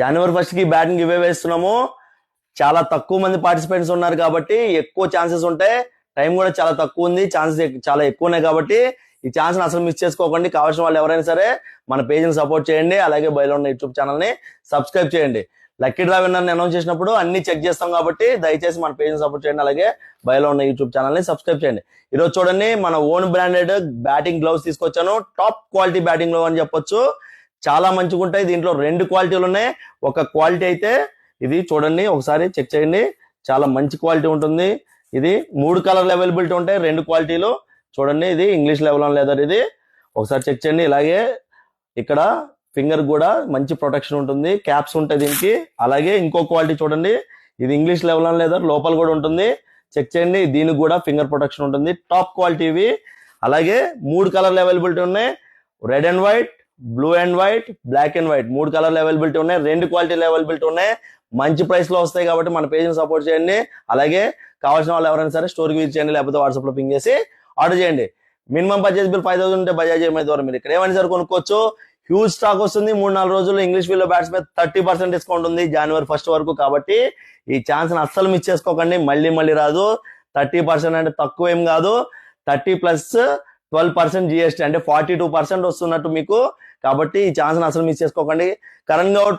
జనవరి 1 కి batting give వేస్తున్నాము. చాలా తక్కువ మంది పార్టిసిపెంట్స్ ఉన్నారు కాబట్టి ఎక్కువ ఛాన్సెస్ ఉంటాయి. టైం కూడా చాలా తక్కువ ఉంది, ఛాన్సెస్ చాలా ఎక్కువ ఉన్నాయి కాబట్టి ఈ ఛాన్స్ అసలు మిస్ చేసుకోకండి. కావాల్సిన వాళ్ళు ఎవరైనా సరే మన పేజ్ని సపోర్ట్ చేయండి. అలాగే బయలో ఉన్న యూట్యూబ్ ఛానల్ని సబ్స్క్రైబ్ చేయండి. లక్కీ డ్రా విన్నర్ని అనౌన్స్ చేసినప్పుడు అన్ని చెక్ చేస్తాం కాబట్టి దయచేసి మన పేజ్ని సపోర్ట్ చేయండి. అలాగే బయలో ఉన్న యూట్యూబ్ ఛానల్ని సబ్స్క్రైబ్ చేయండి. ఈరోజు చూడండి మన ఓన్ బ్రాండెడ్ బ్యాటింగ్ గ్లౌస్ తీసుకొచ్చాను. టాప్ క్వాలిటీ బ్యాటింగ్ గ్లౌ అని చెప్పొచ్చు. చాలా మంచిగా ఉంటాయి. దీంట్లో 2 క్వాలిటీలు ఉన్నాయి. ఒక క్వాలిటీ అయితే ఇది చూడండి, ఒకసారి చెక్ చేయండి. చాలా మంచి క్వాలిటీ ఉంటుంది. ఇది 3 కలర్లు అవైలబిలిటీ ఉంటాయి 2 క్వాలిటీలు. చూడండి, ఇది ఇంగ్లీష్ లెవెల్ లెదర్. ఇది ఒకసారి చెక్ చేయండి. ఇలాగే ఇక్కడ ఫింగర్ కూడా మంచి ప్రొటెక్షన్ ఉంటుంది, క్యాప్స్ ఉంటాయి దీనికి. అలాగే ఇంకో క్వాలిటీ చూడండి, ఇది ఇంగ్లీష్ లెవెల్ లెదర్, లోపల కూడా ఉంటుంది. చెక్ చేయండి, దీనికి కూడా ఫింగర్ ప్రొటెక్షన్ ఉంటుంది. టాప్ క్వాలిటీ ఇవి. అలాగే 3 కలర్లు అవైలబిలిటీ ఉన్నాయి. Red and white, blue and white, black and white 3 కలర్లు అవైలబిలిటీ ఉన్నాయి. 2 క్వాలిటీలు అవైలబిలిటీ ఉన్నాయి. మంచి ప్రైస్ లో వస్తాయి కాబట్టి మన పేజ్ని సపోర్ట్ చేయండి. అలాగే కావాల్సిన వాళ్ళు ఎవరైనా సరే స్టోర్కి విజిట్ చేయండి, లేకపోతే వాట్సాప్ లో పింగ్ చేసి ఆర్డర్ చేయండి. మినిమం పర్చేస్ బిల్ 5000 ఉంటే బజాజ్ ఈఎంఐ ద్వారా మీరు ఇక్కడ ఏమైనా సరే కొనుక్కోవచ్చు. హ్యూజ్ స్టాక్ వస్తుంది. 3-4 రోజుల్లో ఇంగ్లీష్ వీల్లో బ్యాట్స్ మీద 30% డిస్కౌంట్ ఉంది జనవరి 1 వరకు. కాబట్టి ఈ ఛాన్స్ అస్సలు మిస్ చేసుకోకండి. మళ్ళీ రాదు. 30% అంటే తక్కువ ఏం కాదు. 30 ప్లస్ 12% జిఎస్టీ అంటే 42% వస్తున్నట్టు మీకు. కాబట్టి ఈ ఛాన్స్ అసలు మిస్ చేసుకోకండి. కరణ్ గౌడ్